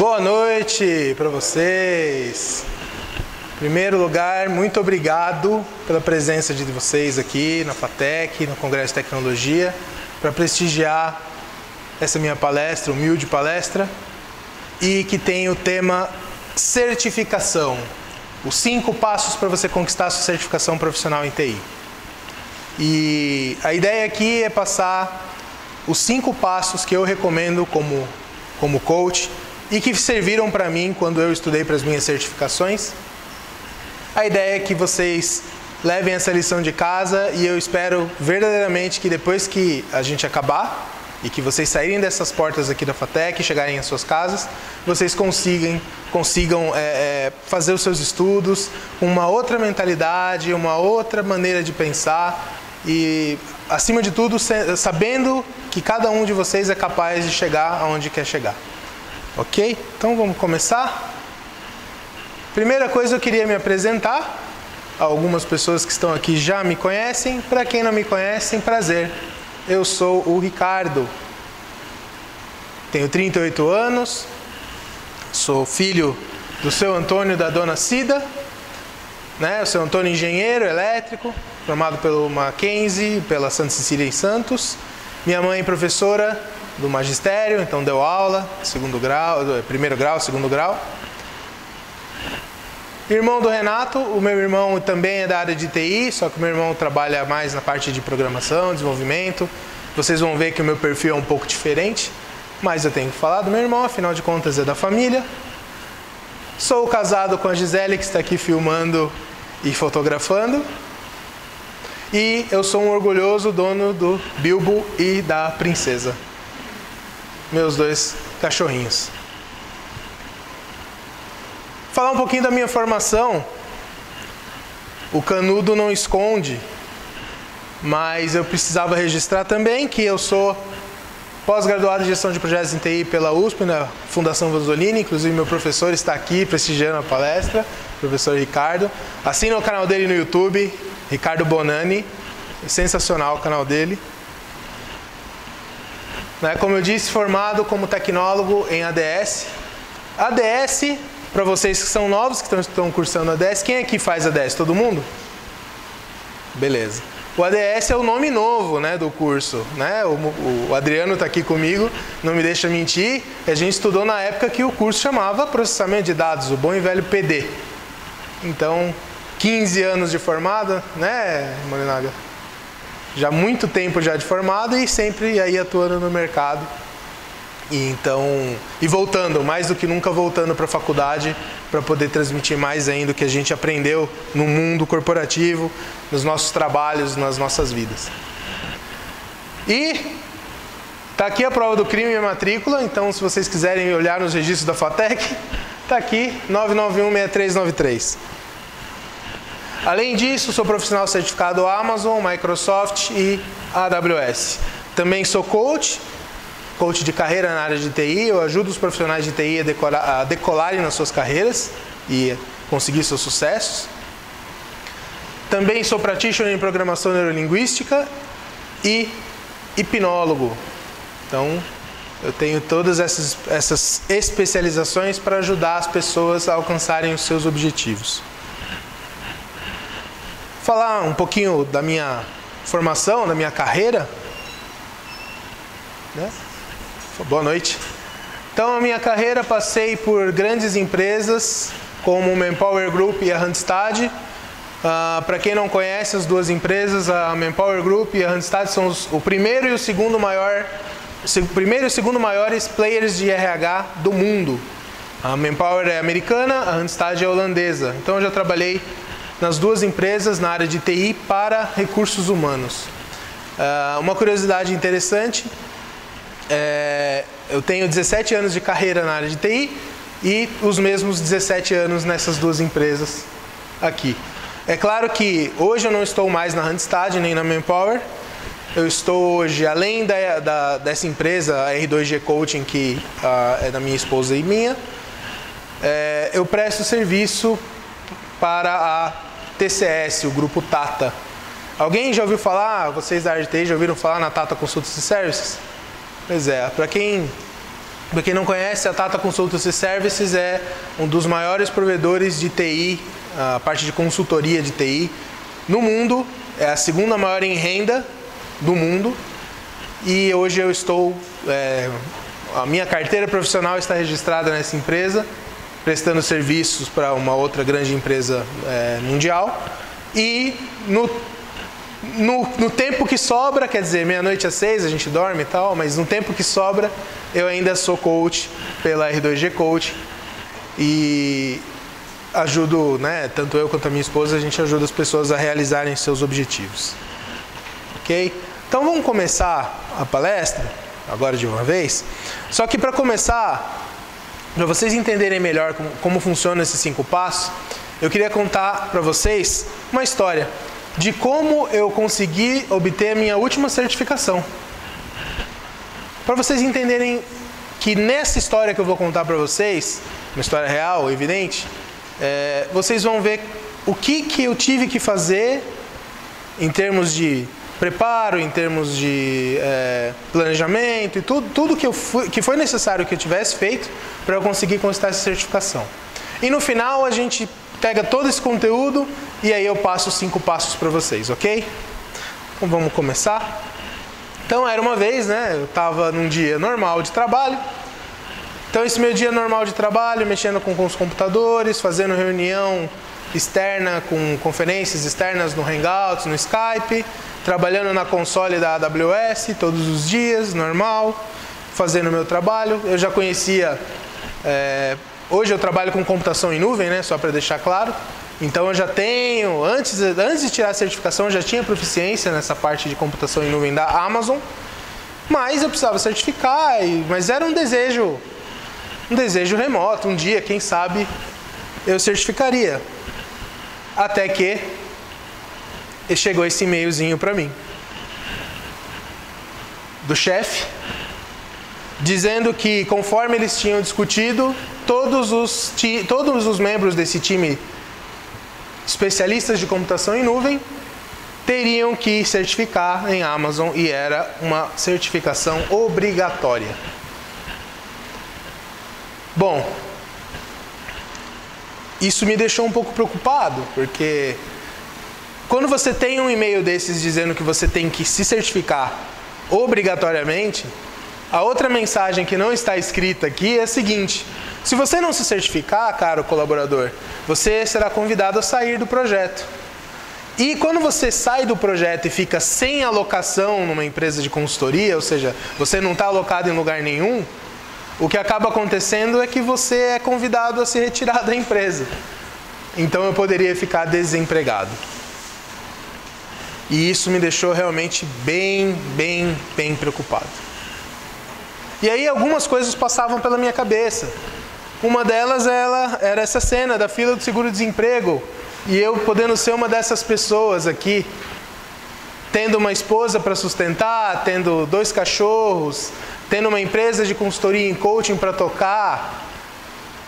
Boa noite para vocês. Em primeiro lugar, muito obrigado pela presença de vocês aqui na FATEC, no Congresso de Tecnologia, para prestigiar essa minha palestra, humilde palestra, e que tem o tema certificação. Os 5 passos para você conquistar a sua certificação profissional em TI. E a ideia aqui é passar os 5 passos que eu recomendo como coach e que serviram para mim quando eu estudei para as minhas certificações. A ideia é que vocês levem essa lição de casa e eu espero verdadeiramente que depois que a gente acabar e que vocês saírem dessas portas aqui da FATEC e chegarem às suas casas, vocês consigam fazer os seus estudos com uma outra mentalidade, uma outra maneira de pensar e, acima de tudo, sabendo que cada um de vocês é capaz de chegar aonde quer chegar. Ok? Então vamos começar. Primeira coisa, eu queria me apresentar. Algumas pessoas que estão aqui já me conhecem. Para quem não me conhece, prazer. Eu sou o Ricardo. Tenho 38 anos. Sou filho do seu Antônio e da dona Cida. O seu Antônio engenheiro elétrico, formado pelo Mackenzie, pela Santa Cecília em Santos. Minha mãe professora do magistério, então deu aula, primeiro grau, segundo grau. Irmão do Renato, o meu irmão também é da área de TI, só que o meu irmão trabalha mais na parte de programação, desenvolvimento. Vocês vão ver que o meu perfil é um pouco diferente, mas eu tenho que falar do meu irmão, afinal de contas é da família. Sou casado com a Gisele, que está aqui filmando e fotografando. E eu sou um orgulhoso dono do Bilbo e da Princesa. Meus 2 cachorrinhos. Falar um pouquinho da minha formação. O canudo não esconde, mas eu precisava registrar também que eu sou pós-graduado em Gestão de Projetos em TI pela USP, na Fundação Vasolini. Inclusive meu professor está aqui prestigiando a palestra, o professor Ricardo. Assina o canal dele no YouTube, Ricardo Bonani. É sensacional o canal dele. Como eu disse, formado como tecnólogo em ADS. ADS, para vocês que são novos, que estão cursando ADS, quem aqui faz ADS? Todo mundo? Beleza. O ADS é o nome novo do curso. O Adriano está aqui comigo, não me deixa mentir. A gente estudou na época que o curso chamava Processamento de Dados, o bom e velho PD. Então, 15 anos de formado, Morinaga? Já muito tempo já de formado e sempre aí atuando no mercado. E voltando, mais do que nunca voltando para a faculdade para poder transmitir mais ainda o que a gente aprendeu no mundo corporativo, nos nossos trabalhos, nas nossas vidas. E tá aqui a prova do crime e a matrícula, então se vocês quiserem olhar nos registros da FATEC, tá aqui 991-6393. Além disso, sou profissional certificado Amazon, Microsoft e AWS. Também sou coach de carreira na área de TI. Eu ajudo os profissionais de TI a decolarem nas suas carreiras e conseguir seus sucessos. Também sou practitioner em programação neurolinguística e hipnólogo. Então, eu tenho todas essas especializações para ajudar as pessoas a alcançarem os seus objetivos. Falar um pouquinho da minha formação, da minha carreira. Boa noite. Então, a minha carreira, passei por grandes empresas como o Manpower Group e a Randstad. Para quem não conhece as duas empresas, a Manpower Group e a Randstad são o primeiro e o segundo maiores players de RH do mundo. A Manpower é americana, a Randstad é holandesa. Então, eu já trabalhei nas duas empresas na área de TI para recursos humanos. Uma curiosidade interessante, eu tenho 17 anos de carreira na área de TI e os mesmos 17 anos nessas duas empresas aqui. É claro que hoje eu não estou mais na Randstad nem na Manpower. Eu estou hoje, além dessa empresa, a R2G Coaching, que é da minha esposa e minha, eu presto serviço para a TCS, o grupo Tata. Alguém já ouviu falar, vocês da área de TI já ouviram falar na Tata Consultancy Services? Pois é, para quem Para quem não conhece, a Tata Consultancy Services é um dos maiores provedores de TI, a parte de consultoria de TI no mundo. É a segunda maior em renda do mundo. E hoje eu estou... a minha carteira profissional está registrada nessa empresa, prestando serviços para uma outra grande empresa mundial. E no tempo que sobra, quer dizer, meia-noite às 6 a gente dorme e tal, mas no tempo que sobra eu ainda sou coach pela R2G Coach e ajudo, né, tanto eu quanto a minha esposa, a gente ajuda as pessoas a realizarem seus objetivos. Ok? Então vamos começar a palestra, agora de uma vez. Só que para começar, para vocês entenderem melhor como funcionam esses 5 passos, eu queria contar para vocês uma história de como eu consegui obter a minha última certificação. Para vocês entenderem que nessa história que eu vou contar para vocês, uma história real, evidente, vocês vão ver o que eu tive que fazer em termos de preparo, em termos de planejamento e tudo que foi necessário que eu tivesse feito para eu conseguir conquistar essa certificação. E no final a gente pega todo esse conteúdo e aí eu passo os 5 passos para vocês, ok? Então vamos começar. Então era uma vez, né? Eu estava num dia normal de trabalho. Então esse meu dia normal de trabalho, mexendo com os computadores, fazendo reunião externa, com conferências externas no Hangouts, no Skype, trabalhando na console da AWS todos os dias, normal, fazendo o meu trabalho. Eu já conhecia... hoje eu trabalho com computação em nuvem, né? Só para deixar claro. Então eu já tenho, antes de tirar a certificação, eu já tinha proficiência nessa parte de computação em nuvem da Amazon. Mas eu precisava certificar, mas era um desejo remoto. Um dia, quem sabe, eu certificaria. Até que chegou esse e-mailzinho para mim. Do chefe, dizendo que conforme eles tinham discutido, todos os membros desse time especialistas de computação em nuvem teriam que certificar em Amazon e era uma certificação obrigatória. Bom, isso me deixou um pouco preocupado, porque quando você tem um e-mail desses dizendo que você tem que se certificar obrigatoriamente, a outra mensagem que não está escrita aqui é a seguinte: se você não se certificar, caro colaborador, você será convidado a sair do projeto. E quando você sai do projeto e fica sem alocação numa empresa de consultoria, ou seja, você não está alocado em lugar nenhum, o que acaba acontecendo é que você é convidado a se retirar da empresa. Então eu poderia ficar desempregado. E isso me deixou realmente bem preocupado. E aí algumas coisas passavam pela minha cabeça. Uma delas era essa cena da fila do seguro-desemprego. E eu podendo ser uma dessas pessoas aqui, tendo uma esposa para sustentar, tendo 2 cachorros, tendo uma empresa de consultoria em coaching para tocar,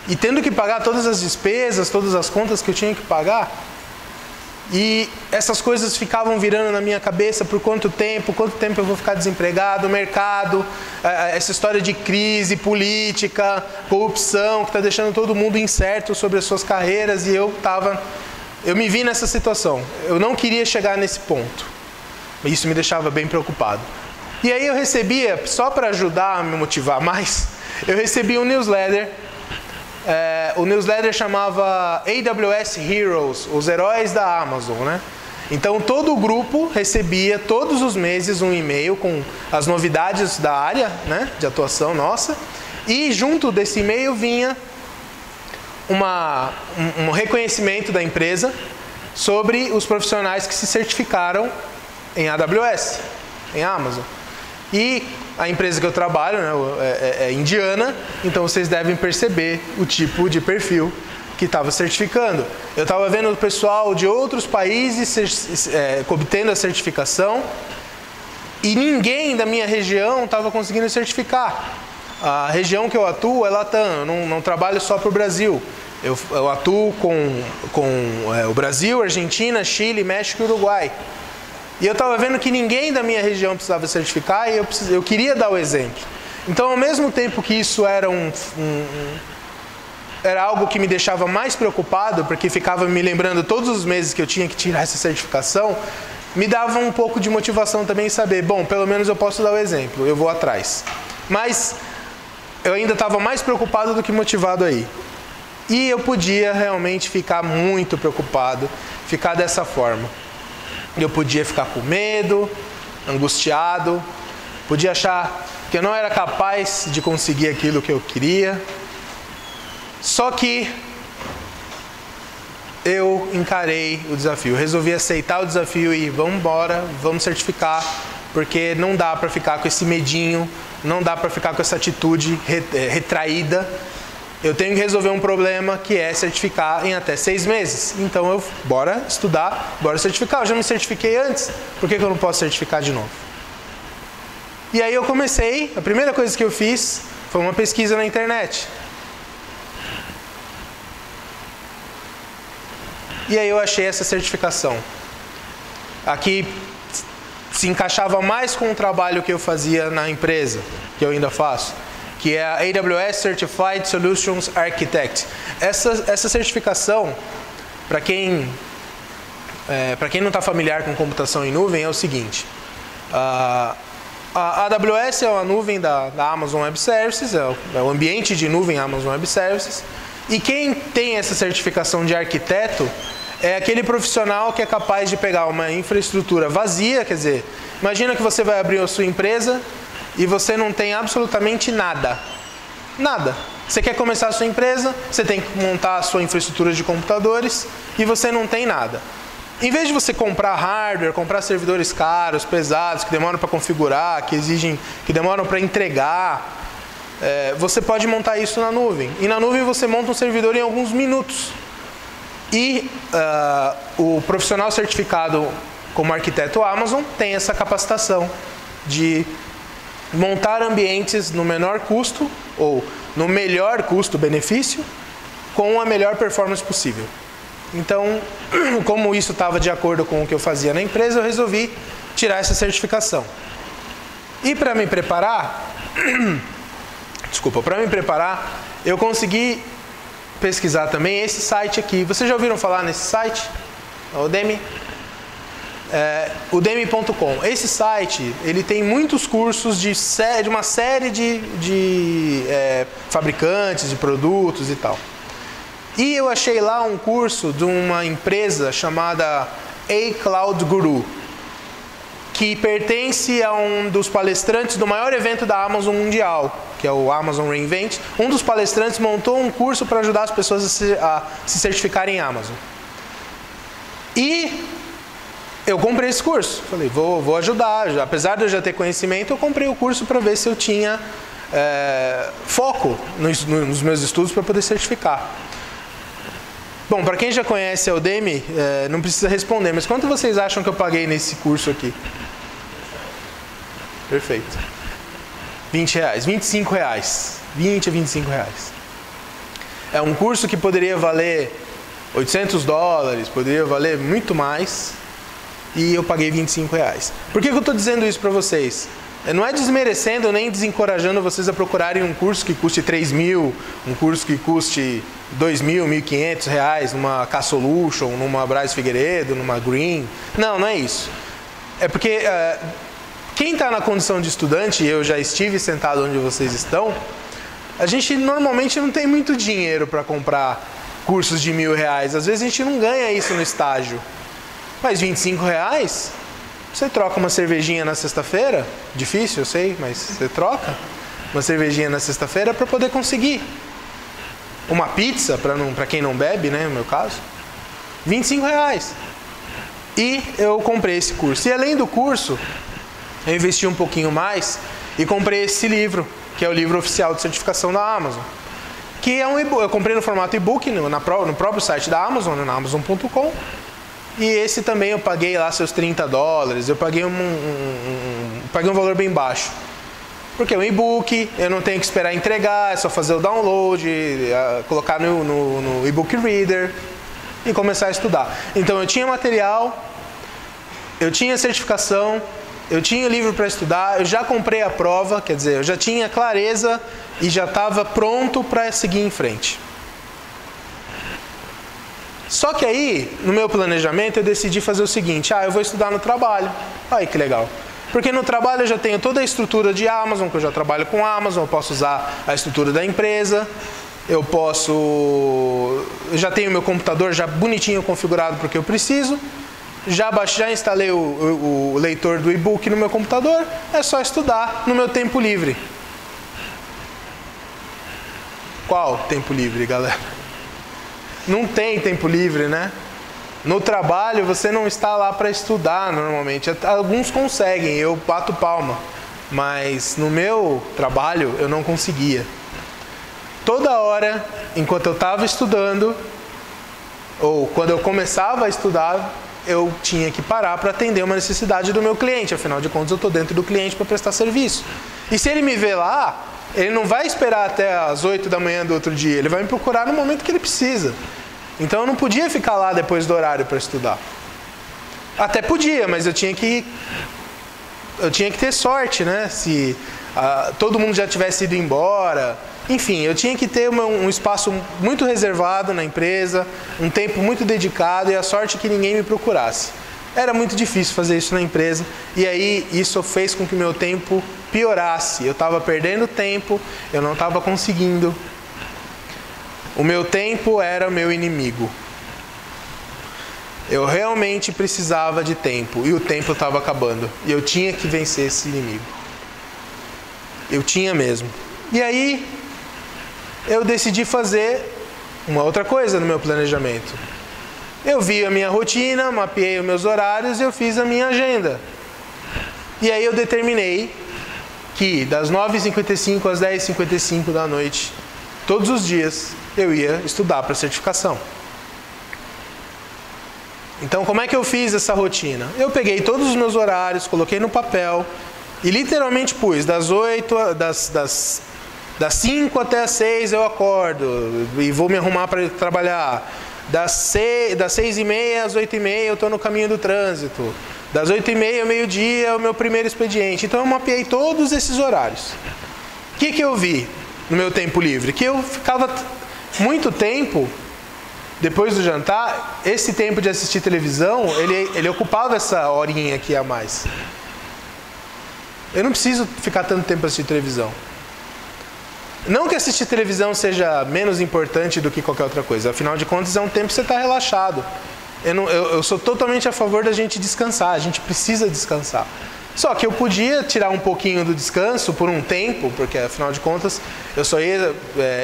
e tendo que pagar todas as despesas, todas as contas que eu tinha que pagar. E essas coisas ficavam virando na minha cabeça por quanto tempo eu vou ficar desempregado, mercado, essa história de crise política, corrupção, que está deixando todo mundo incerto sobre as suas carreiras, e eu me vi nessa situação. Eu não queria chegar nesse ponto. Isso me deixava bem preocupado. E aí eu recebia, só para ajudar a me motivar mais, eu recebi um newsletter. O newsletter chamava AWS Heroes, os heróis da Amazon, né? Então todo o grupo recebia todos os meses um e-mail com as novidades da área, né, de atuação nossa, e junto desse e-mail vinha um reconhecimento da empresa sobre os profissionais que se certificaram em AWS, em Amazon. E a empresa que eu trabalho, né, é indiana, então vocês devem perceber o tipo de perfil que estava certificando. Eu estava vendo o pessoal de outros países obtendo a certificação e ninguém da minha região estava conseguindo certificar. A região que eu atuo é Latam, eu não trabalho só para o Brasil. Eu atuo com o Brasil, Argentina, Chile, México e Uruguai. E eu estava vendo que ninguém da minha região precisava certificar e eu queria dar o exemplo. Então, ao mesmo tempo que isso era era algo que me deixava mais preocupado, porque ficava me lembrando todos os meses que eu tinha que tirar essa certificação, me dava um pouco de motivação também em saber, bom, pelo menos eu posso dar o exemplo, eu vou atrás. Mas eu ainda estava mais preocupado do que motivado aí. E eu podia realmente ficar muito preocupado, ficar dessa forma. Eu podia ficar com medo, angustiado, podia achar que eu não era capaz de conseguir aquilo que eu queria. Só que eu encarei o desafio, resolvi aceitar o desafio e vamos embora, vamos certificar, porque não dá para ficar com esse medinho, não dá para ficar com essa atitude retraída. Eu tenho que resolver um problema que é certificar em até 6 meses. Então bora estudar, bora certificar. Eu já me certifiquei antes, por que eu não posso certificar de novo? E aí eu comecei, a primeira coisa que eu fiz foi uma pesquisa na internet. E aí eu achei essa certificação. Aqui se encaixava mais com o trabalho que eu fazia na empresa, que eu ainda faço, que é a AWS Certified Solutions Architect. Essa certificação, para quem não está familiar com computação em nuvem, é o seguinte. A AWS é uma nuvem da Amazon Web Services, é o ambiente de nuvem Amazon Web Services. E quem tem essa certificação de arquiteto é aquele profissional que é capaz de pegar uma infraestrutura vazia, quer dizer, imagina que você vai abrir a sua empresa e você não tem absolutamente nada. Nada. Você quer começar a sua empresa, você tem que montar a sua infraestrutura de computadores e você não tem nada. Em vez de você comprar hardware, comprar servidores caros, pesados, que demoram para configurar, que demoram para entregar, você pode montar isso na nuvem. E na nuvem você monta um servidor em alguns minutos. E o profissional certificado como arquiteto Amazon tem essa capacitação de montar ambientes no menor custo ou no melhor custo-benefício com a melhor performance possível. Então, como isso estava de acordo com o que eu fazia na empresa, eu resolvi tirar essa certificação. E para me preparar, eu consegui pesquisar também esse site aqui. Vocês já ouviram falar nesse site? O Udemy? Udemy.com. Esse site, ele tem muitos cursos de uma série de fabricantes, de produtos e tal. E eu achei lá um curso de uma empresa chamada A-Cloud Guru, que pertence a um dos palestrantes do maior evento da Amazon mundial, que é o Amazon reInvent. Um dos palestrantes montou um curso para ajudar as pessoas a se certificarem em Amazon. E eu comprei esse curso. Falei, vou ajudar. Apesar de eu já ter conhecimento, eu comprei o curso para ver se eu tinha foco nos meus estudos para poder certificar. Bom, para quem já conhece a Udemy, não precisa responder, mas quanto vocês acham que eu paguei nesse curso aqui? Perfeito. R$20, R$25. 20 a R$25. É um curso que poderia valer $800, poderia valer muito mais, e eu paguei R$25. Por que eu estou dizendo isso para vocês? Não é desmerecendo nem desencorajando vocês a procurarem um curso que custe R$3.000, um curso que custe R$2.000, R$1.500, numa K-Solution, numa Braz Figueiredo, numa Green. Não é isso. É porque quem está na condição de estudante, e eu já estive sentado onde vocês estão, a gente normalmente não tem muito dinheiro para comprar cursos de R$1.000. Às vezes a gente não ganha isso no estágio. Mas R$25... Você troca uma cervejinha na sexta-feira, difícil, eu sei, mas você troca uma cervejinha na sexta-feira para poder conseguir. Uma pizza, para quem não bebe, né, no meu caso, R$25. E eu comprei esse curso. E além do curso, eu investi um pouquinho mais e comprei esse livro, que é o livro oficial de certificação da Amazon. Que é um e-book. Eu comprei no formato e-book no próprio site da Amazon, na Amazon.com. E esse também eu paguei lá seus $30, eu paguei paguei um valor bem baixo. Porque é um e-book, eu não tenho que esperar entregar, é só fazer o download, colocar no e-book reader e começar a estudar. Então eu tinha material, eu tinha certificação eu tinha o livro para estudar, eu já comprei a prova, quer dizer, eu já tinha clareza e já estava pronto para seguir em frente. Só que aí, no meu planejamento, eu decidi fazer o seguinte: eu vou estudar no trabalho. Olha que legal. Porque no trabalho eu já tenho toda a estrutura de Amazon, que eu já trabalho com Amazon, eu posso usar a estrutura da empresa, eu já tenho meu computador já bonitinho configurado porque eu preciso, já instalei o leitor do e-book no meu computador, é só estudar no meu tempo livre. Qual tempo livre, galera? Não tem tempo livre, né? No trabalho você não está lá para estudar normalmente. Alguns conseguem, eu bato palma. Mas no meu trabalho eu não conseguia. Toda hora, enquanto eu estava estudando, ou quando eu começava a estudar, eu tinha que parar para atender uma necessidade do meu cliente. Afinal de contas, eu estou dentro do cliente para prestar serviço. E se ele me vê lá, ele não vai esperar até as 8 da manhã do outro dia. Ele vai me procurar no momento que ele precisa. Então eu não podia ficar lá depois do horário para estudar. Até podia, mas eu tinha que ter sorte, né? Se todo mundo já tivesse ido embora. Enfim, eu tinha que ter um espaço muito reservado na empresa, um tempo muito dedicado e a sorte que ninguém me procurasse. Era muito difícil fazer isso na empresa e aí isso fez com que o meu tempo piorasse. Eu estava perdendo tempo, eu não estava conseguindo. O meu tempo era o meu inimigo. Eu realmente precisava de tempo e o tempo estava acabando. E eu tinha que vencer esse inimigo. Eu tinha mesmo. E aí eu decidi fazer uma outra coisa no meu planejamento. Eu vi a minha rotina, mapeei os meus horários e eu fiz a minha agenda. E aí eu determinei que das 9h55 às 10h55 da noite, todos os dias, eu ia estudar para certificação. Então, como é que eu fiz essa rotina? Eu peguei todos os meus horários, coloquei no papel e literalmente pus das 5 até as 6 eu acordo e vou me arrumar para trabalhar. Das 6h30 às 8h30 eu estou no caminho do trânsito. Das 8h30 ao meio-dia é o meu primeiro expediente. Então eu mapeei todos esses horários. O que eu vi no meu tempo livre? Que eu ficava muito tempo, depois do jantar, esse tempo de assistir televisão, ele ocupava essa horinha aqui a mais. Eu não preciso ficar tanto tempo assistindo televisão. Não que assistir televisão seja menos importante do que qualquer outra coisa. Afinal de contas, é um tempo que você está relaxado. Eu sou totalmente a favor da gente descansar. A gente precisa descansar. Só que eu podia tirar um pouquinho do descanso por um tempo, porque afinal de contas, eu só ia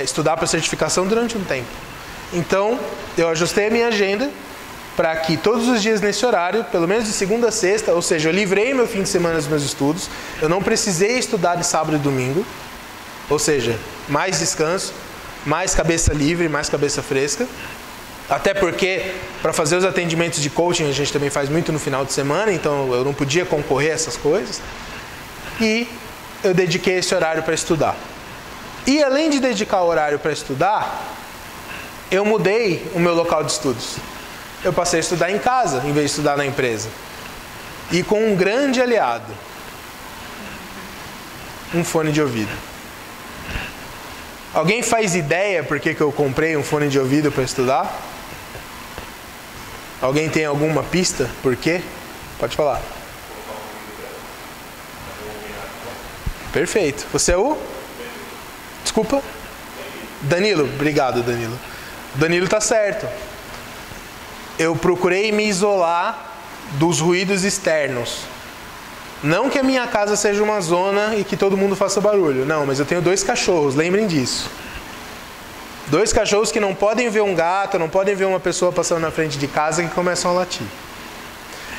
estudar para certificação durante um tempo. Então, eu ajustei a minha agenda para que todos os dias nesse horário, pelo menos de segunda a sexta, ou seja, eu livrei meu fim de semana dos meus estudos, eu não precisei estudar de sábado e domingo. Ou seja, mais descanso, mais cabeça livre, mais cabeça fresca. Até porque, para fazer os atendimentos de coaching, a gente também faz muito no final de semana, então eu não podia concorrer a essas coisas. E eu dediquei esse horário para estudar. E além de dedicar o horário para estudar, eu mudei o meu local de estudos. Eu passei a estudar em casa, em vez de estudar na empresa. E com um grande aliado. Um fone de ouvido. Alguém faz ideia por que eu comprei um fone de ouvido para estudar? Alguém tem alguma pista por quê? Pode falar. Perfeito. Você é o? Desculpa? Danilo. Obrigado, Danilo. Danilo está certo. Eu procurei me isolar dos ruídos externos. Não que a minha casa seja uma zona e que todo mundo faça barulho. Não, mas eu tenho 2 cachorros, lembrem disso. 2 cachorros que não podem ver um gato, não podem ver uma pessoa passando na frente de casa que começam a latir.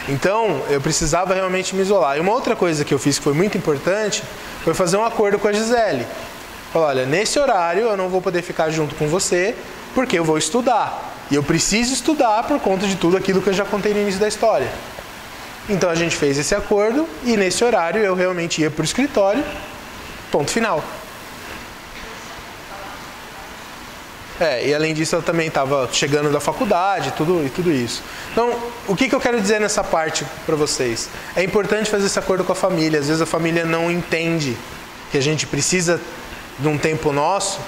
Então, eu precisava realmente me isolar. E uma outra coisa que eu fiz que foi muito importante foi fazer um acordo com a Gisele. Falar, olha, nesse horário eu não vou poder ficar junto com você porque eu vou estudar. E eu preciso estudar por conta de tudo aquilo que eu já contei no início da história. Então a gente fez esse acordo e nesse horário eu realmente ia para o escritório, ponto final. E além disso eu também estava chegando da faculdade tudo isso. Então, o que eu quero dizer nessa parte para vocês? É importante fazer esse acordo com a família. Às vezes a família não entende que a gente precisa de um tempo nosso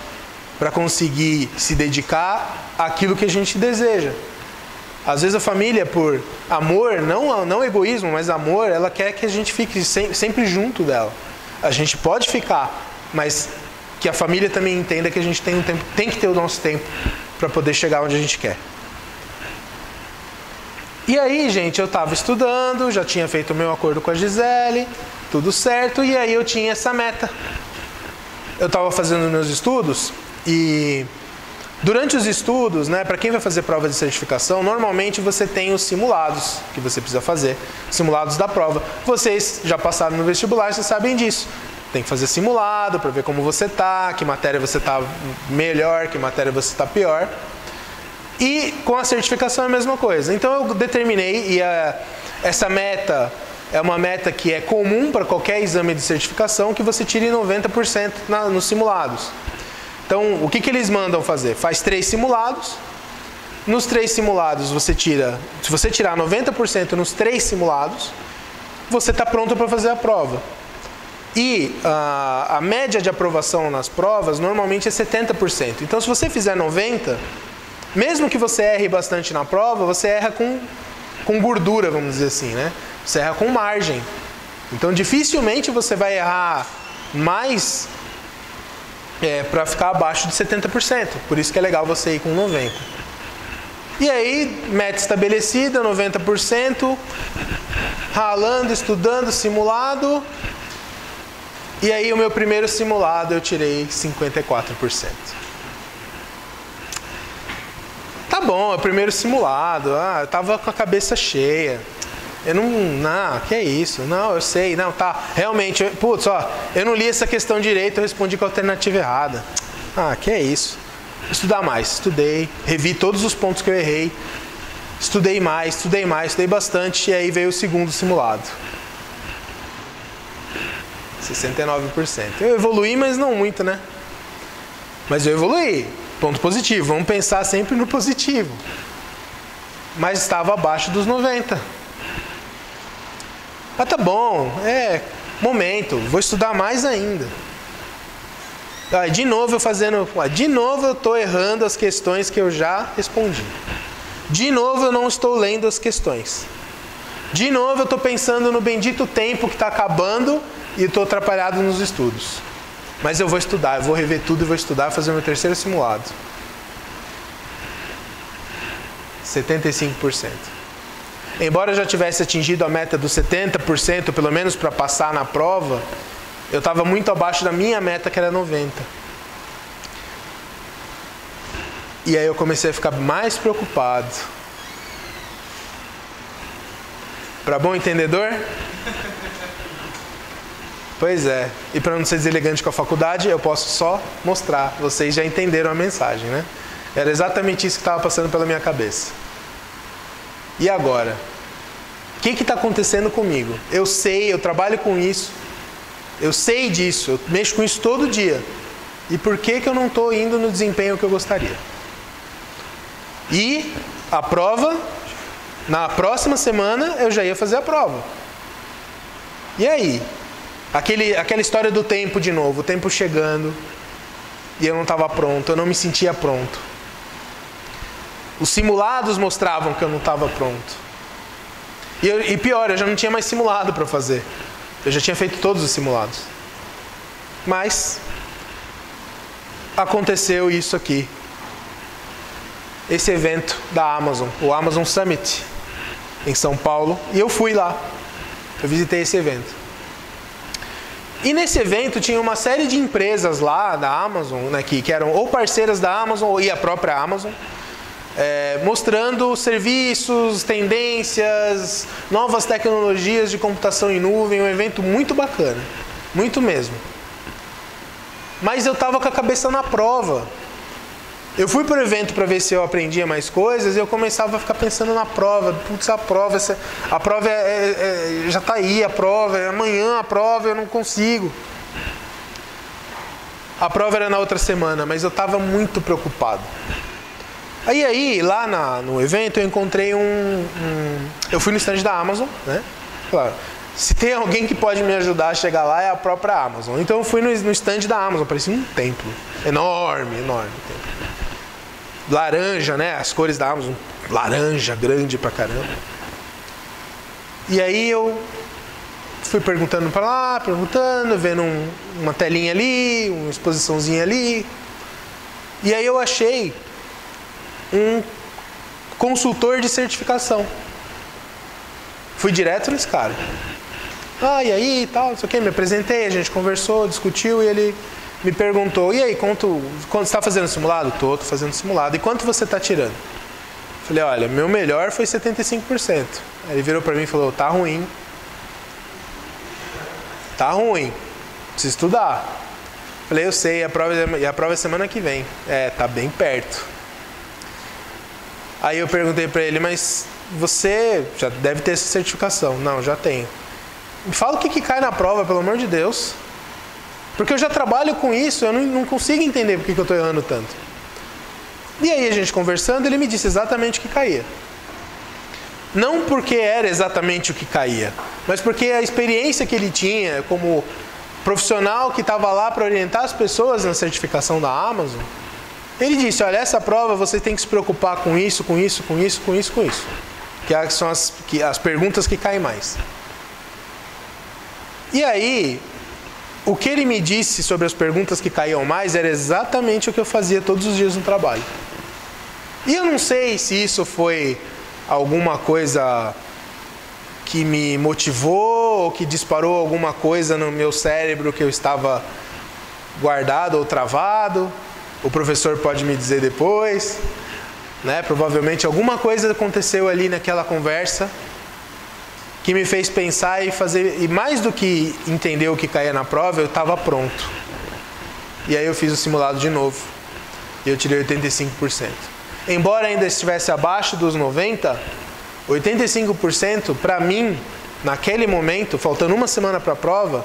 para conseguir se dedicar àquilo que a gente deseja. Às vezes a família, por amor, não egoísmo, mas amor, ela quer que a gente fique sempre junto dela. A gente pode ficar, mas que a família também entenda que a gente tem que ter o nosso tempo para poder chegar onde a gente quer. E aí, gente, eu estava estudando, já tinha feito o meu acordo com a Gisele, tudo certo, e aí eu tinha essa meta. Eu estava fazendo meus estudos e durante os estudos, né, para quem vai fazer prova de certificação, normalmente você tem os simulados que você precisa fazer, simulados da prova. Vocês já passaram no vestibular, vocês sabem disso. Tem que fazer simulado para ver como você está, que matéria você está melhor, que matéria você está pior. E com a certificação é a mesma coisa. Então eu determinei, essa meta é uma meta que é comum para qualquer exame de certificação, que você tire 90% nos simulados. Então, o que eles mandam fazer? Faz 3 simulados. Nos 3 simulados você tira, se você tirar 90% nos 3 simulados, você está pronto para fazer a prova. E a média de aprovação nas provas normalmente é 70%. Então, se você fizer 90%, mesmo que você erre bastante na prova, você erra com gordura, vamos dizer assim, né? Você erra com margem. Então, dificilmente você vai errar mais para ficar abaixo de 70%. Por isso que é legal você ir com 90%. E aí, meta estabelecida, 90%, ralando, estudando, simulado. E aí o meu primeiro simulado eu tirei 54%. Tá bom, é o primeiro simulado. Eu tava com a cabeça cheia. Eu não, que é isso? Não, eu sei, não, tá. Realmente, eu não li essa questão direito, eu respondi com a alternativa errada. Que é isso? Estudar mais, estudei, revi todos os pontos que eu errei. Estudei bastante, e aí veio o segundo simulado. 69%. Eu evoluí, mas não muito, né? Mas eu evoluí. Ponto positivo. Vamos pensar sempre no positivo. Mas estava abaixo dos 90%. Tá bom. Momento. Vou estudar mais ainda. De novo eu estou errando as questões que eu já respondi. De novo eu não estou lendo as questões. De novo eu estou pensando no bendito tempo que está acabando e estou atrapalhado nos estudos. Mas eu vou estudar, eu vou rever tudo e vou estudar, fazer o meu terceiro simulado. 75%. Embora eu já tivesse atingido a meta dos 70%, pelo menos para passar na prova, eu estava muito abaixo da minha meta, que era 90%. E aí eu comecei a ficar mais preocupado. Para bom entendedor? Pois é. E para não ser deselegante com a faculdade, eu posso só mostrar. Vocês já entenderam a mensagem, né? Era exatamente isso que estava passando pela minha cabeça. E agora? O que está acontecendo comigo? Eu sei, eu trabalho com isso. Eu sei disso, eu mexo com isso todo dia. E por que eu não estou indo no desempenho que eu gostaria? E a prova, na próxima semana, eu já ia fazer a prova. E aí? Aquela história do tempo de novo, o tempo chegando, e eu não estava pronto, eu não me sentia pronto. Os simulados mostravam que eu não estava pronto. E pior, eu já não tinha mais simulado para fazer. Eu já tinha feito todos os simulados. Mas aconteceu isso aqui. Esse evento da Amazon, o Amazon Summit, em São Paulo, e eu fui lá. Eu visitei esse evento. E nesse evento tinha uma série de empresas lá da Amazon, né, que eram ou parceiras da Amazon e a própria Amazon, mostrando serviços, tendências, novas tecnologias de computação em nuvem, um evento muito bacana, muito mesmo. Mas eu estava com a cabeça na prova. Eu fui para o evento para ver se eu aprendia mais coisas e eu começava a ficar pensando na prova. Putz, a prova já está aí, a prova, é amanhã a prova, eu não consigo. A prova era na outra semana, mas eu estava muito preocupado. Aí lá no evento, eu encontrei eu fui no stand da Amazon, né? Claro, se tem alguém que pode me ajudar a chegar lá, é a própria Amazon. Então eu fui no stand da Amazon, parecia um templo. Enorme, enorme templo. Laranja, né? As cores da Amazon. Laranja, grande pra caramba. E aí eu fui perguntando pra lá, vendo uma telinha ali, uma exposiçãozinha ali. E aí eu achei um consultor de certificação. Fui direto nesse cara. E aí, tal, não sei o que, me apresentei, a gente conversou, discutiu e ele me perguntou, e aí, quanto você está fazendo simulado? Tô fazendo simulado. E quanto você está tirando? Falei, olha, meu melhor foi 75%. Aí ele virou para mim e falou, tá ruim. Tá ruim. Precisa estudar. Falei, eu sei, a prova é semana que vem. Tá bem perto. Aí eu perguntei para ele, mas você já deve ter essa certificação. Não, já tenho. Me fala o que cai na prova, pelo amor de Deus. Porque eu já trabalho com isso, eu não consigo entender por que eu estou errando tanto. E aí a gente conversando, ele me disse exatamente o que caía. Não porque era exatamente o que caía, mas porque a experiência que ele tinha como profissional que estava lá para orientar as pessoas na certificação da Amazon, ele disse, olha, essa prova você tem que se preocupar com isso, com isso, com isso, com isso, com isso. Que são as perguntas que caem mais. E aí, o que ele me disse sobre as perguntas que caíam mais era exatamente o que eu fazia todos os dias no trabalho. E eu não sei se isso foi alguma coisa que me motivou ou que disparou alguma coisa no meu cérebro que eu estava guardado ou travado. O professor pode me dizer depois, né? Provavelmente alguma coisa aconteceu ali naquela conversa que me fez pensar e fazer, e mais do que entender o que caía na prova, eu estava pronto. E aí eu fiz o simulado de novo. E eu tirei 85%. Embora ainda estivesse abaixo dos 90%, 85% para mim, naquele momento, faltando uma semana para a prova,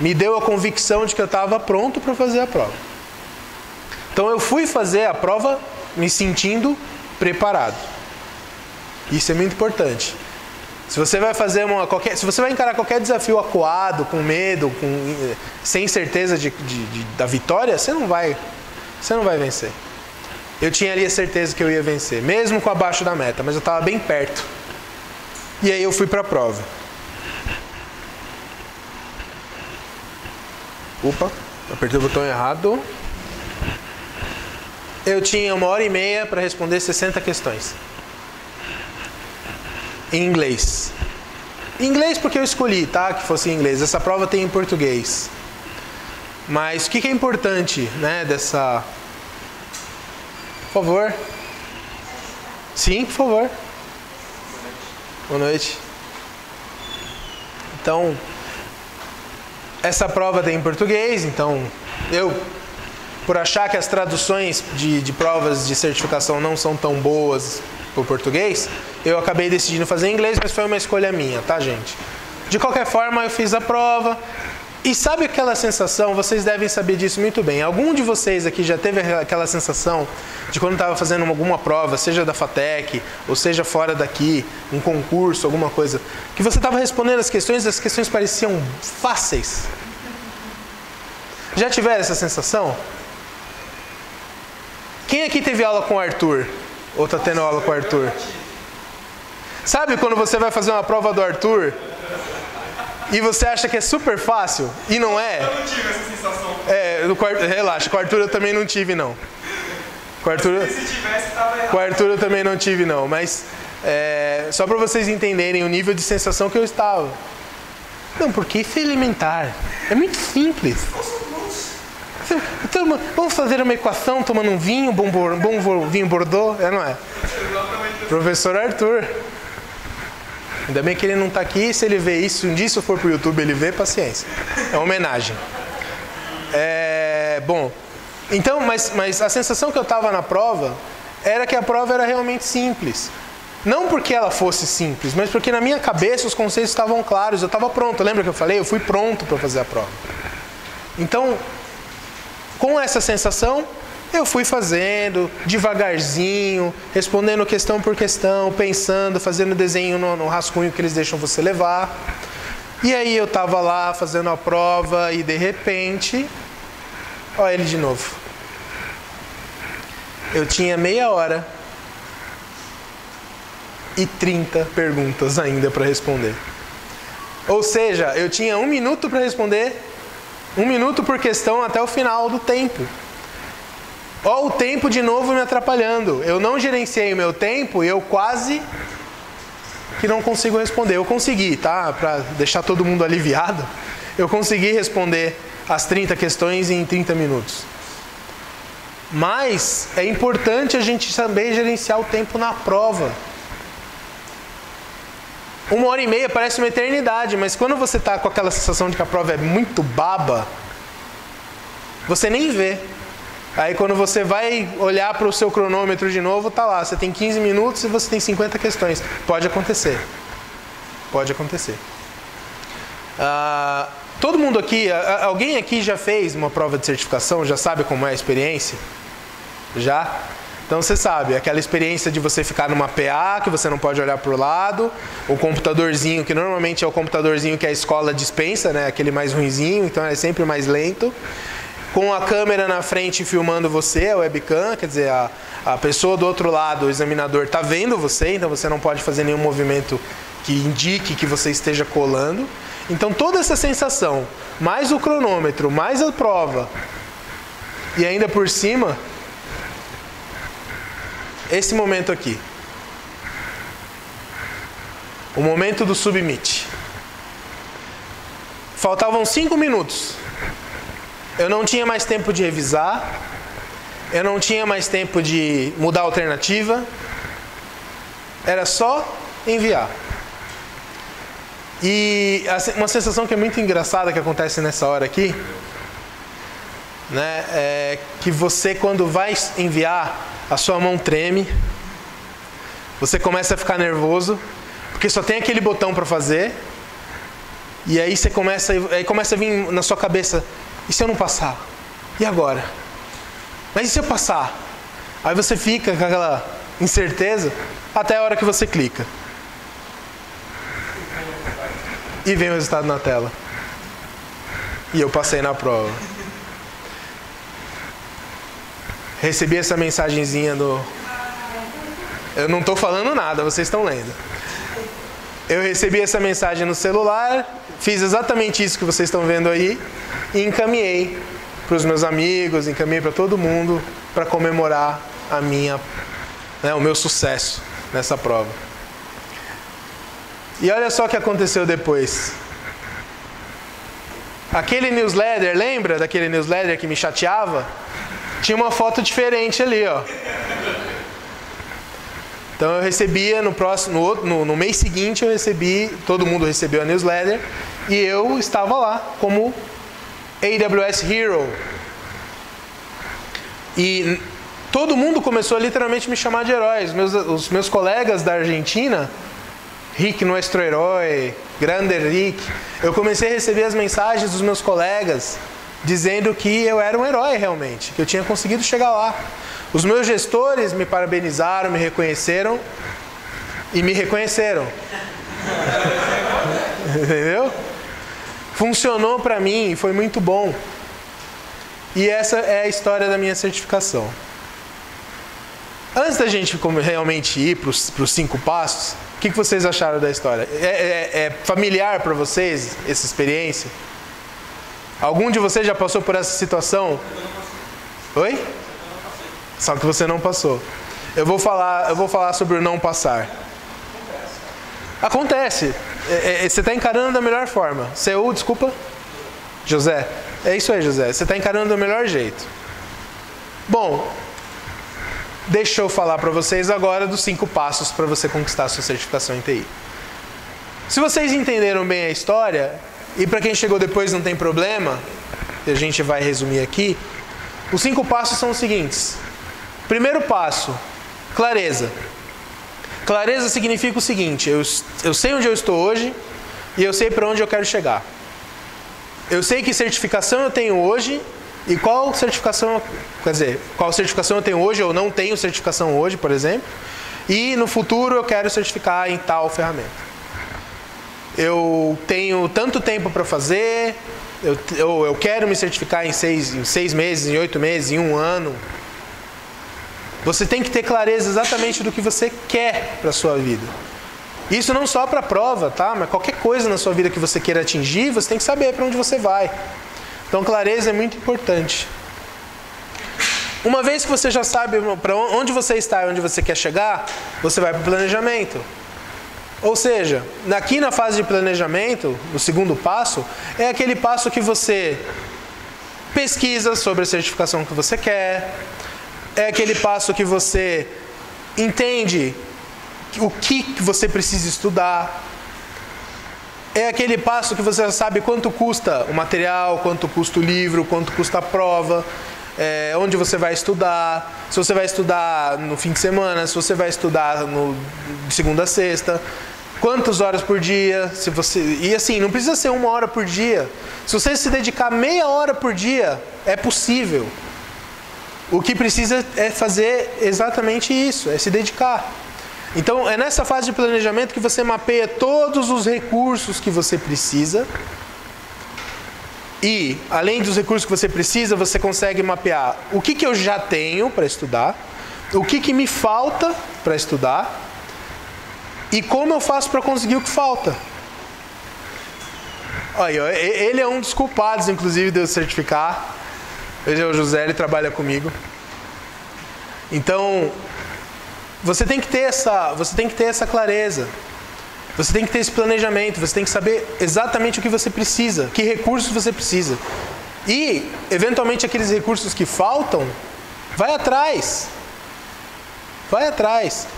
me deu a convicção de que eu estava pronto para fazer a prova. Então eu fui fazer a prova me sentindo preparado. Isso é muito importante. Se você vai fazer se você vai encarar qualquer desafio acuado, com medo, sem certeza da vitória, você não vai vencer. Eu tinha ali a certeza que eu ia vencer, mesmo com abaixo da meta, mas eu estava bem perto. E aí eu fui para a prova. Opa, apertei o botão errado. Eu tinha 1h30 para responder 60 questões. Em inglês. Em inglês porque eu escolhi, tá? Que fosse em inglês. Essa prova tem em português. Mas o que é importante, né? Dessa... Por favor. Sim, por favor. Boa noite. Então, essa prova tem em português. Então, por achar que as traduções de provas de certificação não são tão boas por português, eu acabei decidindo fazer em inglês, mas foi uma escolha minha, tá, gente? De qualquer forma, eu fiz a prova. E sabe aquela sensação, vocês devem saber disso muito bem. Algum de vocês aqui já teve aquela sensação de quando estava fazendo alguma prova, seja da FATEC, ou seja fora daqui, um concurso, alguma coisa, que você estava respondendo as questões pareciam fáceis? Já tiveram essa sensação? Quem aqui teve aula com o Arthur? Ou está tendo aula com o Arthur? Sabe quando você vai fazer uma prova do Arthur e você acha que é super fácil e não é? Eu não tive essa sensação. Relaxa, com o Arthur eu também não tive, não. Com o Arthur, se tivesse, tava errado. Com o Arthur eu também não tive, não. Mas só para vocês entenderem o nível de sensação que eu estava. Não, porque isso é elementar. É muito simples. Então, vamos fazer uma equação tomando um vinho, bom vinho Bordeaux? Não é? Professor Arthur. Ainda bem que ele não está aqui. Se ele vê isso, um dia isso for para o YouTube, ele vê, paciência. É uma homenagem. Bom, então, mas a sensação que eu estava na prova era que a prova era realmente simples. Não porque ela fosse simples, mas porque na minha cabeça os conceitos estavam claros. Eu estava pronto. Lembra que eu falei? Eu fui pronto para fazer a prova. Então, Com essa sensação, eu fui fazendo devagarzinho, respondendo questão por questão, pensando, fazendo desenho no rascunho que eles deixam você levar. E aí eu estava lá fazendo a prova e de repente, olha ele de novo. Eu tinha meia hora e 30 perguntas ainda para responder. Ou seja, eu tinha 1 minuto para responder, 1 minuto por questão até o final do tempo. Ó, o tempo de novo me atrapalhando. Eu não gerenciei o meu tempo e eu quase que não consigo responder. Eu consegui, tá? Para deixar todo mundo aliviado, eu consegui responder as 30 questões em 30 minutos. Mas é importante a gente saber gerenciar o tempo na prova. 1h30 parece uma eternidade, mas quando você está com aquela sensação de que a prova é muito baba, você nem vê. Aí quando você vai olhar para o seu cronômetro de novo, tá lá, você tem 15 minutos e você tem 50 questões. Pode acontecer. Pode acontecer. Todo mundo aqui, alguém aqui já fez uma prova de certificação? Já sabe como é a experiência? Já? Então você sabe, aquela experiência de você ficar numa PA, que você não pode olhar para o lado, o computadorzinho, que normalmente é o computadorzinho que a escola dispensa, né? Aquele mais ruinzinho, então é sempre mais lento. Com a câmera na frente filmando você, a webcam, quer dizer, a pessoa do outro lado, o examinador, está vendo você, então você não pode fazer nenhum movimento que indique que você esteja colando. Então toda essa sensação, mais o cronômetro, mais a prova, e ainda por cima, esse momento aqui. O momento do submit. Faltavam 5 minutos. Eu não tinha mais tempo de revisar. Eu não tinha mais tempo de mudar a alternativa. Era só enviar. E uma sensação que é muito engraçada que acontece nessa hora aqui, né, é que você, quando vai enviar, a sua mão treme, você começa a ficar nervoso, porque só tem aquele botão para fazer, e aí começa a vir na sua cabeça, e se eu não passar? E agora? Mas e se eu passar? Aí você fica com aquela incerteza até a hora que você clica. E vem o resultado na tela. E eu passei na prova. Recebi essa mensagenzinha do... Eu não estou falando nada, vocês estão lendo. Eu recebi essa mensagem no celular, fiz exatamente isso que vocês estão vendo aí, e encaminhei para os meus amigos, encaminhei para todo mundo para comemorar o meu sucesso nessa prova. E olha só o que aconteceu depois. Aquele newsletter, lembra daquele newsletter que me chateava? Tinha uma foto diferente ali, ó. Então eu recebia no mês seguinte todo mundo recebeu a newsletter e eu estava lá como AWS Hero. E todo mundo começou a literalmente me chamar de herói. Os meus colegas da Argentina, Rick, nuestro herói, grande Rick, eu comecei a receber as mensagens dos meus colegas dizendo que eu era um herói realmente, que eu tinha conseguido chegar lá. Os meus gestores me parabenizaram, me reconheceram e me reconheceram. Entendeu? Funcionou para mim, foi muito bom. E essa é a história da minha certificação. Antes da gente realmente ir para os 5 passos, o que vocês acharam da história? É familiar para vocês essa experiência? Algum de vocês já passou por essa situação? Oi? Só que você não passou. Eu vou falar sobre o não passar. Acontece. Você está encarando da melhor forma. Desculpa? José. É isso aí, José. Você está encarando do melhor jeito. Bom, deixa eu falar para vocês agora dos 5 passos para você conquistar a sua certificação em TI. Se vocês entenderam bem a história, e para quem chegou depois não tem problema, que a gente vai resumir aqui, os 5 passos são os seguintes. Primeiro passo, clareza. Clareza significa o seguinte: eu sei onde eu estou hoje e eu sei para onde eu quero chegar. Eu sei que certificação eu tenho hoje E qual certificação, quer dizer, qual certificação eu tenho hoje, ou não tenho certificação hoje, por exemplo, e no futuro eu quero certificar em tal ferramenta. Eu tenho tanto tempo para fazer, eu quero me certificar em 6 meses, em 8 meses, em 1 ano. Você tem que ter clareza exatamente do que você quer para a sua vida. Isso não só para a prova, tá? Mas qualquer coisa na sua vida que você queira atingir, você tem que saber para onde você vai. Então, clareza é muito importante. Uma vez que você já sabe para onde você está e onde você quer chegar, você vai para o planejamento. Ou seja, aqui na fase de planejamento, o segundo passo, é aquele passo que você pesquisa sobre a certificação que você quer, é aquele passo que você entende o que você precisa estudar, é aquele passo que você já sabe quanto custa o material, quanto custa o livro, quanto custa a prova, onde você vai estudar, se você vai estudar no fim de semana, se você vai estudar de segunda a sexta, quantas horas por dia, e assim, não precisa ser 1 hora por dia. Se você se dedicar meia hora por dia, é possível. O que precisa é fazer exatamente isso, é se dedicar. Então, é nessa fase de planejamento que você mapeia todos os recursos que você precisa. E, além dos recursos que você precisa, você consegue mapear o que eu já tenho para estudar, o que me falta para estudar e como eu faço para conseguir o que falta. Olha, ele é um dos culpados, inclusive, de eu certificar. Ele é o José, ele trabalha comigo. Então, você tem que ter essa clareza. Você tem que ter esse planejamento, você tem que saber exatamente o que você precisa, que recursos você precisa. E, eventualmente, aqueles recursos que faltam, vai atrás. Vai atrás.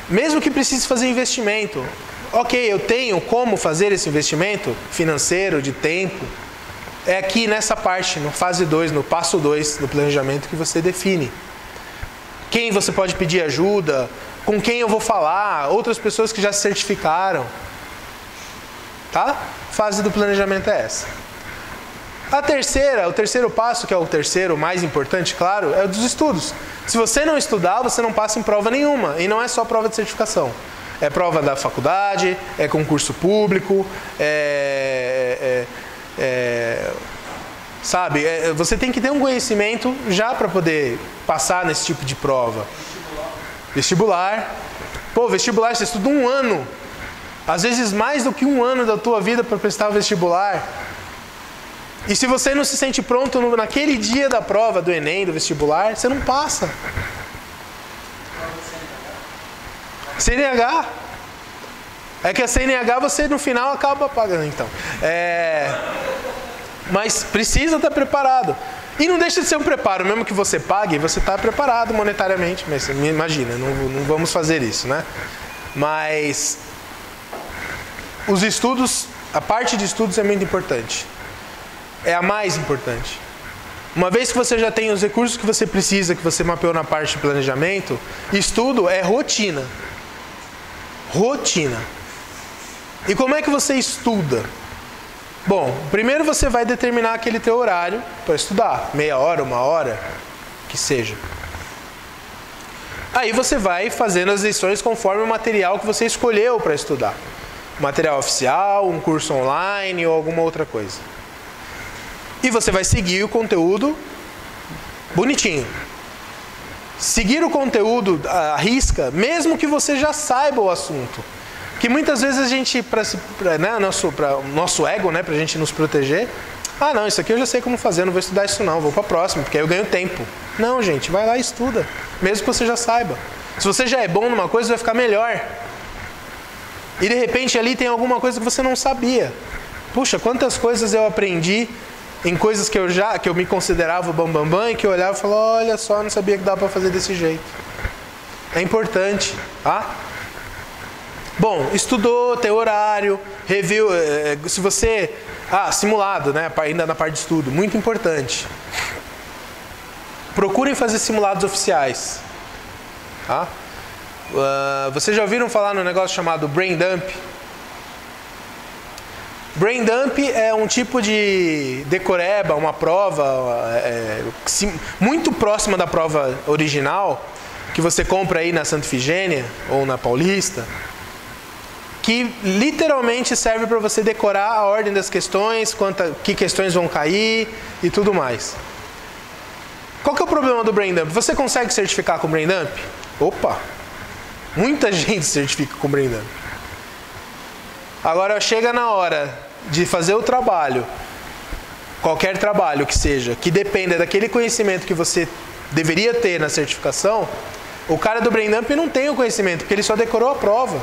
Mesmo que precise fazer investimento. Ok, eu tenho como fazer esse investimento financeiro, de tempo. É aqui nessa parte, no fase 2, no passo 2 do planejamento que você define. Quem você pode pedir ajuda, com quem eu vou falar, outras pessoas que já se certificaram. Tá? A fase do planejamento é essa. O terceiro passo, que é o terceiro mais importante, claro, é o dos estudos. Se você não estudar, você não passa em prova nenhuma. E não é só prova de certificação. É prova da faculdade, é concurso público, sabe? Você tem que ter um conhecimento já para poder passar nesse tipo de prova. Vestibular. Pô, vestibular, você estuda 1 ano. Às vezes mais do que 1 ano da tua vida para prestar o vestibular. E se você não se sente pronto naquele dia da prova, do Enem, do vestibular, você não passa. CNH. É que a CNH você no final acaba pagando, então. Mas precisa estar preparado. E não deixa de ser um preparo, mesmo que você pague, você está preparado monetariamente. Mas imagina, não vamos fazer isso, né? Mas os estudos, a parte de estudos é muito importante. É a mais importante. Uma vez que você já tem os recursos que você precisa, que você mapeou na parte de planejamento, estudo é rotina. Rotina. E como é que você estuda? Bom, primeiro você vai determinar aquele teu horário para estudar. Meia hora, 1 hora, que seja. Aí você vai fazendo as lições conforme o material que você escolheu para estudar. Material oficial, um curso online ou alguma outra coisa. E você vai seguir o conteúdo bonitinho. Seguir o conteúdo à risca, mesmo que você já saiba o assunto. Que muitas vezes a gente, para o nosso ego, né, para a gente nos proteger, não, isso aqui eu já sei como fazer, não vou estudar isso não, vou para a próxima, porque aí eu ganho tempo. Não, gente, vai lá e estuda, mesmo que você já saiba. Se você já é bom numa coisa, vai ficar melhor. E de repente ali tem alguma coisa que você não sabia. Puxa, quantas coisas eu aprendi em coisas que eu me considerava bambambam e que eu olhava e falava, olha só, não sabia que dava para fazer desse jeito. É importante, tá? Bom, estudou, tem horário, review, se você... simulado, né? Ainda na parte de estudo, muito importante. Procurem fazer simulados oficiais. Tá? Vocês já ouviram falar no negócio chamado Brain Dump? Brain dump é um tipo de decoreba, uma prova muito próxima da prova original, que você compra aí na Santa Ifigênia ou na Paulista, que literalmente serve para você decorar a ordem das questões, que questões vão cair e tudo mais. Qual que é o problema do Brain dump? Você consegue certificar com Brain dump? Opa! Muita gente certifica com Brain dump. Agora chega na hora de fazer o trabalho, qualquer trabalho que seja, que dependa daquele conhecimento que você deveria ter na certificação, o cara do Brain dump não tem o conhecimento, porque ele só decorou a prova.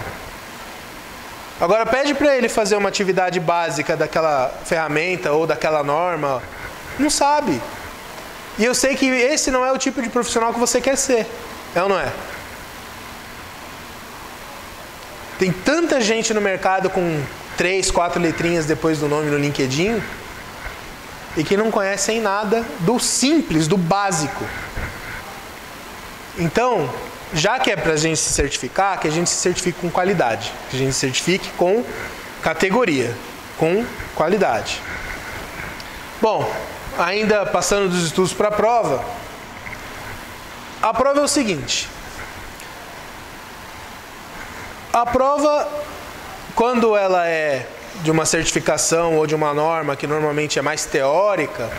Agora pede para ele fazer uma atividade básica daquela ferramenta ou daquela norma, não sabe. E eu sei que esse não é o tipo de profissional que você quer ser, é ou não é? Tem tanta gente no mercado com 3, 4 letrinhas depois do nome no LinkedIn e que não conhecem nada do simples, do básico. Então, já que é para a gente se certificar, que a gente se certifique com qualidade, que a gente se certifique com categoria, com qualidade. Bom, ainda passando dos estudos para a prova é o seguinte. A prova, quando ela é de uma certificação ou de uma norma que normalmente é mais teórica,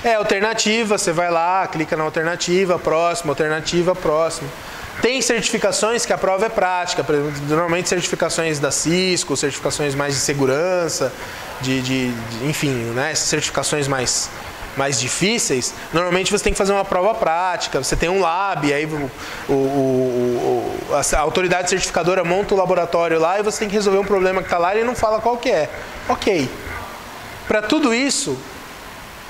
é alternativa, você vai lá, clica na alternativa, próximo, alternativa, próximo. Tem certificações que a prova é prática, por exemplo, normalmente certificações da Cisco, certificações mais de segurança, enfim, né, certificações mais difíceis, normalmente você tem que fazer uma prova prática, você tem um lab, aí a autoridade certificadora monta o laboratório lá e você tem que resolver um problema que está lá e ele não fala qual que é. Ok. Para tudo isso,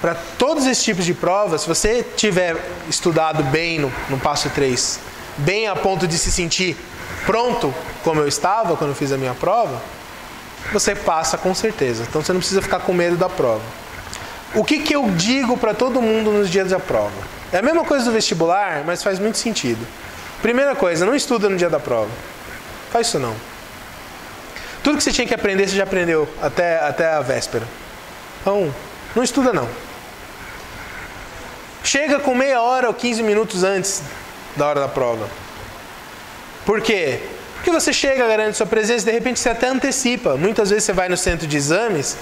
para todos esses tipos de provas, se você tiver estudado bem no passo 3, bem a ponto de se sentir pronto, como eu estava quando eu fiz a minha prova, você passa com certeza. Então você não precisa ficar com medo da prova. O que eu digo para todo mundo nos dias da prova? É a mesma coisa do vestibular, mas faz muito sentido. Primeira coisa, não estuda no dia da prova. Faz isso não. Tudo que você tinha que aprender, você já aprendeu até a véspera. Então, não estuda não. Chega com meia hora ou 15 minutos antes da hora da prova. Por quê? Porque você chega, garante sua presença, de repente você até antecipa. Muitas vezes você vai no centro de exames,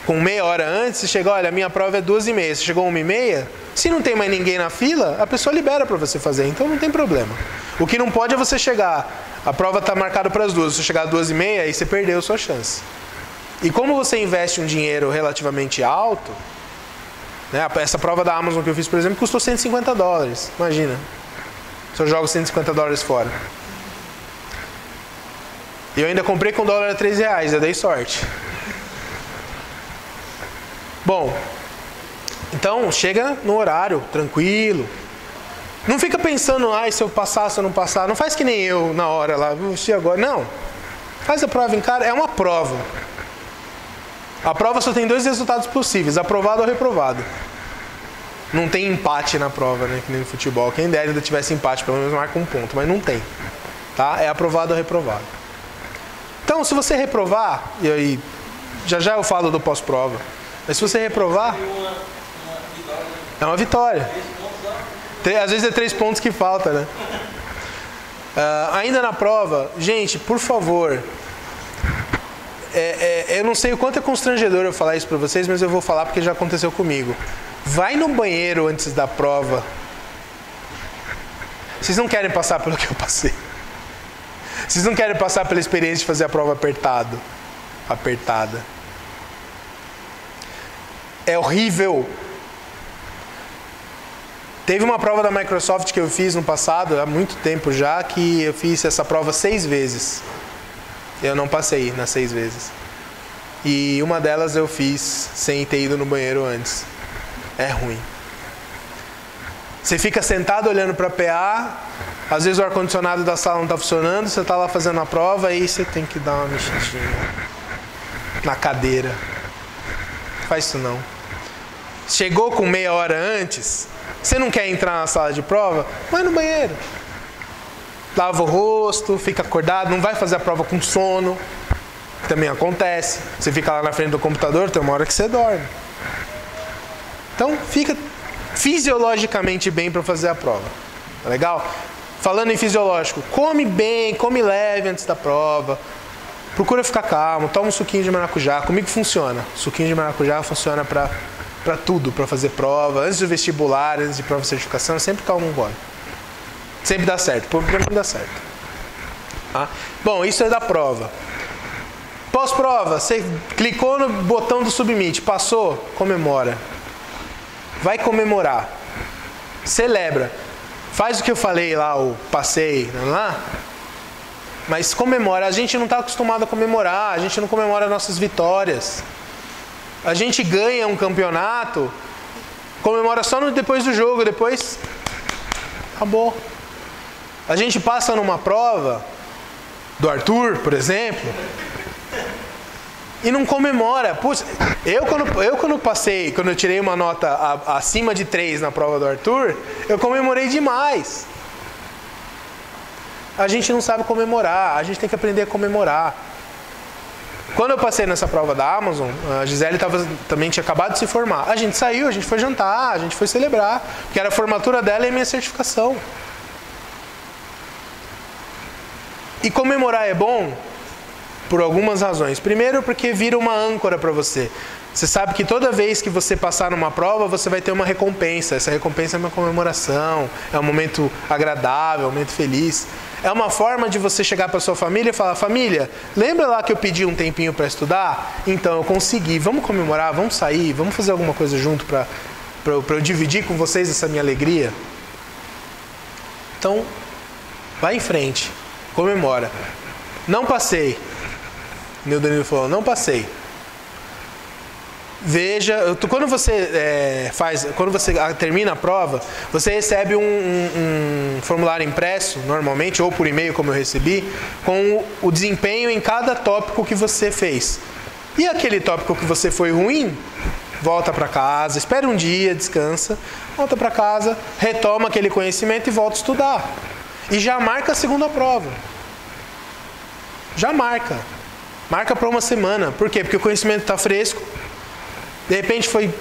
com meia hora antes, você chega, olha, a minha prova é 2h30, você chegou 1h30, se não tem mais ninguém na fila, a pessoa libera para você fazer, então não tem problema. O que não pode é você chegar, a prova está marcada para as 2h, se você chegar às 2h30, aí você perdeu a sua chance. E como você investe um dinheiro relativamente alto, né, essa prova da Amazon que eu fiz, por exemplo, custou $150, imagina, se eu jogo $150 fora. E eu ainda comprei com o dólar a R$3, eu dei sorte. Bom, então chega no horário, tranquilo. Não fica pensando, se eu passar, se eu não passar. Não faz que nem eu na hora lá, agora. Não. Faz a prova em cara, é uma prova. A prova só tem 2 resultados possíveis, aprovado ou reprovado. Não tem empate na prova, né? Que nem no futebol. Quem dera ainda tivesse empate, pelo menos marca um ponto, mas não tem. Tá? É aprovado ou reprovado. Então, se você reprovar, e aí já eu falo do pós-prova. Mas se você reprovar, é uma vitória. Às vezes é 3 pontos que falta, né? Ainda na prova, gente, por favor, eu não sei o quanto é constrangedor eu falar isso para vocês, mas eu vou falar porque já aconteceu comigo. Vai no banheiro antes da prova. Vocês não querem passar pelo que eu passei. Vocês não querem passar pela experiência de fazer a prova apertada. É horrível. Teve uma prova da Microsoft que eu fiz no passado, há muito tempo já, que eu fiz essa prova 6 vezes. Eu não passei nas 6 vezes. E uma delas eu fiz sem ter ido no banheiro antes. É ruim. Você fica sentado olhando para a PA, às vezes o ar-condicionado da sala não está funcionando, você está lá fazendo a prova e você tem que dar uma mexidinha na cadeira. Faz isso não. Chegou com meia hora antes, você não quer entrar na sala de prova? Vai no banheiro. Lava o rosto, fica acordado, não vai fazer a prova com sono. que também acontece. Você fica lá na frente do computador, tem uma hora que você dorme. Então, fica fisiologicamente bem para fazer a prova. Tá legal? Falando em fisiológico, come bem, come leve antes da prova. Procura ficar calmo, toma um suquinho de maracujá. Comigo funciona. Suquinho de maracujá funciona para tudo, para fazer prova. Antes do vestibular, antes de prova de certificação, sempre calmo um gole. Sempre dá certo. Por mim dá certo. Tá? Bom, isso é da prova. Pós-prova, você clicou no botão do submit, passou, comemora. Vai comemorar. Celebra. Faz o que eu falei lá, o passei, lá. Mas comemora. A gente não está acostumado a comemorar. A gente não comemora nossas vitórias. A gente ganha um campeonato, comemora só depois do jogo, depois acabou. A gente passa numa prova do Arthur, por exemplo, e não comemora. Puxa, quando eu tirei uma nota acima de 3 na prova do Arthur, eu comemorei demais. A gente não sabe comemorar, a gente tem que aprender a comemorar. Quando eu passei nessa prova da Amazon, a Gisele também tinha acabado de se formar. A gente saiu, a gente foi jantar, a gente foi celebrar, porque era a formatura dela e a minha certificação. E comemorar é bom por algumas razões. Primeiro, porque vira uma âncora para você. Você sabe que toda vez que você passar numa prova, você vai ter uma recompensa. Essa recompensa é uma comemoração, é um momento agradável, um momento feliz. É uma forma de você chegar para sua família e falar: família, lembra lá que eu pedi um tempinho para estudar? Então eu consegui, vamos comemorar, vamos sair, vamos fazer alguma coisa junto para eu dividir com vocês essa minha alegria? Então, vai em frente, comemora. Não passei. O Danilo falou, não passei. Veja, quando você termina a prova, você recebe um formulário impresso, normalmente, ou por e-mail, como eu recebi, com o desempenho em cada tópico que você fez. E aquele tópico que você foi ruim, volta para casa, espera um dia, descansa, volta para casa, retoma aquele conhecimento e volta a estudar. E já marca a segunda prova. Já marca. Marca para uma semana. Por quê? Porque o conhecimento está fresco. De repente foi